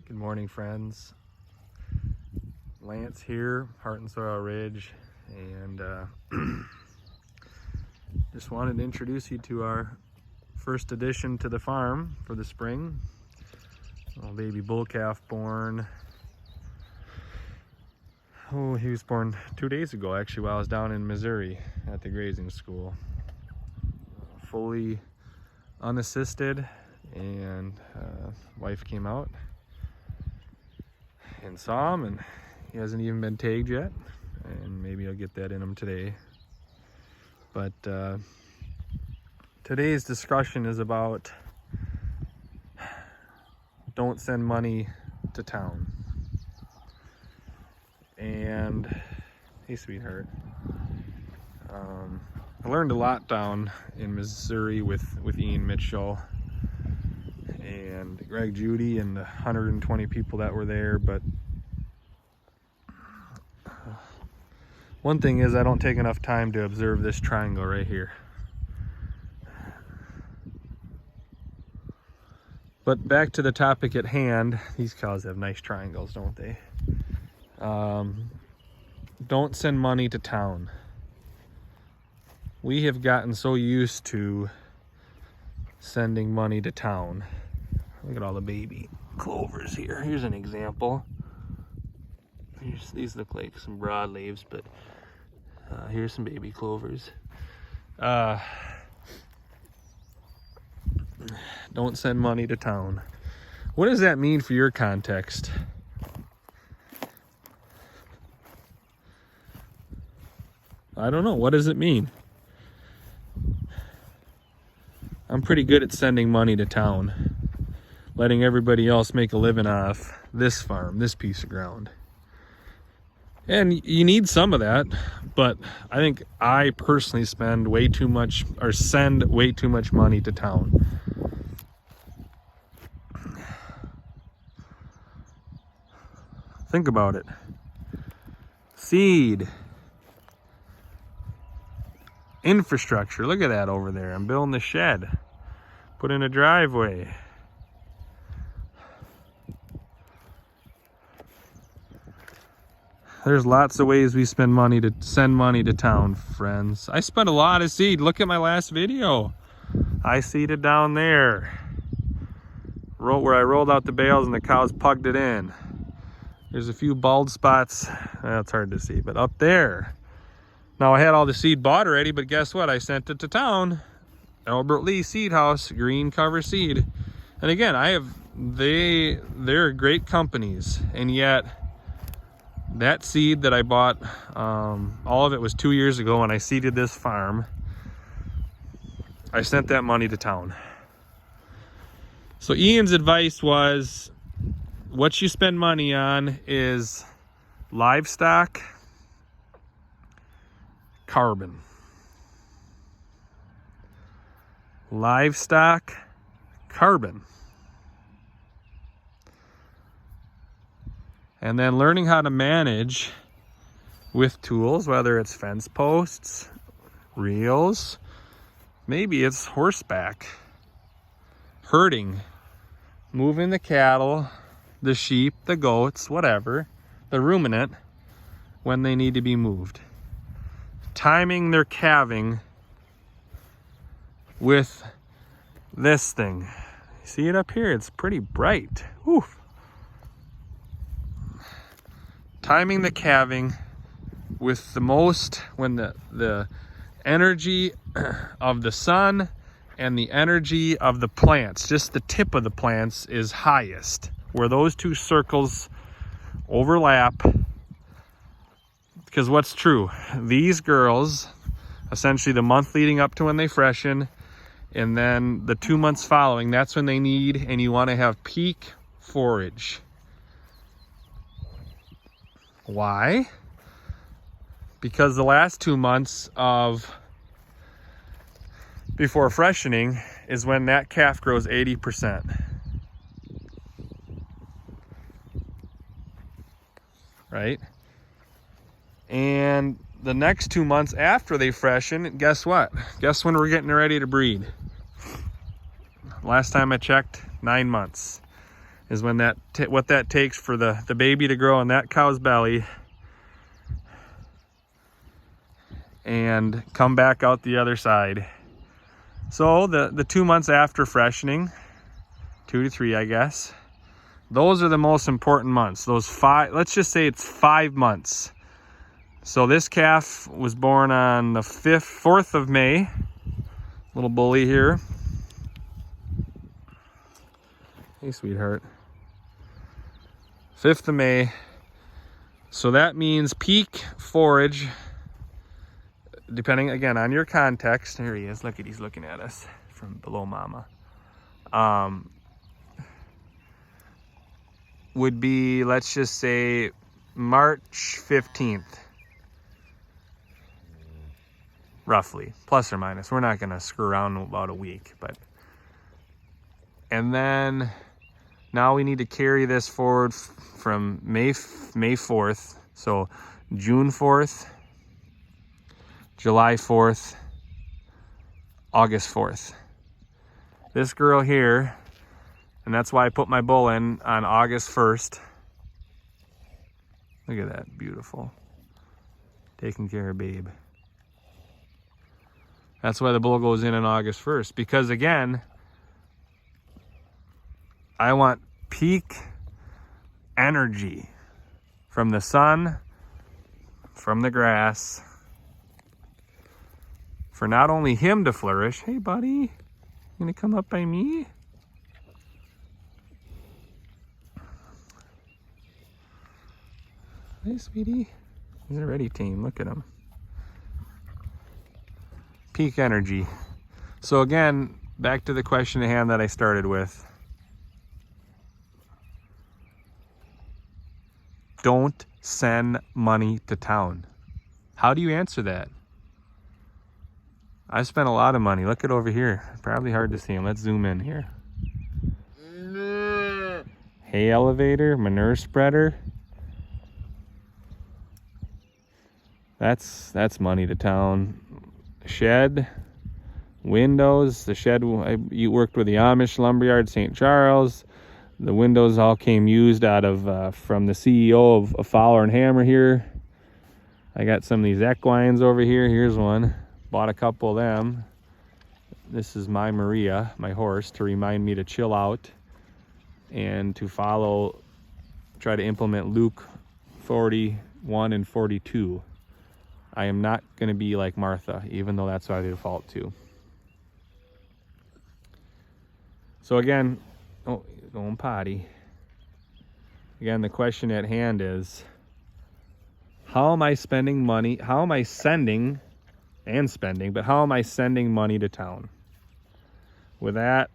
Good morning, friends. Lance here, Heart and Soil Ridge, and just wanted to introduce you to our first addition to the farm for the spring. Little baby bull calf born. Oh, he was born 2 days ago, actually, while I was down in Missouri at the grazing school. Fully unassisted, and wife came out and saw him, and he hasn't even been tagged yet, and maybe I'll get that in him today. But today's discussion is about don't send money to town. And hey, sweetheart, I learned a lot down in Missouri with Ian Mitchell and Greg Judy and the 120 people that were there. But one thing is, I don't take enough time to observe this triangle right here. But back to the topic at hand, these cows have nice triangles, don't they? Don't send money to town. We have gotten so used to sending money to town. Look at all the baby clovers here. Here's an example. These look like some broadleaves, but here's some baby clovers. Don't send money to town. What does that mean for your context? I don't know. What does it mean? I'm pretty good at sending money to town, letting everybody else make a living off this farm, this piece of ground. And you need some of that, but I think I personally spend way too much, or send way too much money to town. Think about it. Seed. Infrastructure. Look at that over there. I'm building the shed. Put in a driveway. There's lots of ways we spend money to send money to town, friends. I spent a lot of seed. Look at my last video. I seeded down there. Where I rolled out the bales and the cows pugged it in. There's a few bald spots. That's hard to see, but up there. Now, I had all the seed bought already, but guess what? I sent it to town. Albert Lee Seed House, green cover seed. And again, they're great companies, and yet that seed that I bought, all of it was 2 years ago when I seeded this farm. I sent that money to town. So Ian's advice was, what you spend money on is livestock, carbon. Livestock, carbon. And then learning how to manage with tools, whether it's fence posts, reels, maybe it's horseback, herding, moving the cattle, the sheep, the goats, whatever, the ruminant, when they need to be moved. Timing their calving with this thing. See it up here? It's pretty bright. Oof. Timing the calving with the most, when the energy of the sun and the energy of the plants, just the tip of the plants, is highest, where those two circles overlap. Because what's true? These girls, essentially the month leading up to when they freshen, and then the 2 months following, that's when they need, and you want to have peak forage. Why? Because the last 2 months before freshening is when that calf grows 80%. Right? And the next 2 months after they freshen, guess what? Guess when we're getting ready to breed? Last time I checked, 9 months. is when what that takes for the baby to grow in that cow's belly and come back out the other side. So the 2 months after freshening, 2 to 3, I guess, those are the most important months. Those 5, let's just say it's 5 months. So this calf was born on the 4th of May. Little bully here. Hey, sweetheart. 5th of May. So that means peak forage, depending again on your context. Here he is. Look at, he's looking at us from below mama. Would be, let's just say, March 15th. Roughly, plus or minus. We're not gonna screw around about a week, but. And then now we need to carry this forward from May 4th. So June 4th, July 4th, August 4th. This girl here, and that's why I put my bull in on August 1st. Look at that, beautiful. Taking care of babe. That's why the bull goes in on August 1st, because again, I want peak energy from the sun, from the grass, for not only him to flourish. Hey buddy, you gonna come up by me? Hey sweetie, he's already tame, look at him. Peak energy. So again, back to the question at hand that I started with. Don't send money to town. How do you answer that? I spent a lot of money. Look at over here. Probably hard to see him. Let's zoom in here. Hay elevator, manure spreader. That's money to town. Shed, windows. The shed, you worked with the Amish Lumberyard, St. Charles. The windows all came used out of from the CEO of Fowler and Hammer here. I got some of these equines over here. Here's one. Bought a couple of them. This is my Maria, my horse, to remind me to chill out and to follow, try to implement Luke 41 and 42. I am not going to be like Martha, even though that's what I default to. So again, oh, going potty. Again, the question at hand is, how am I spending money? How am I sending and spending, but how am I sending money to town? With that,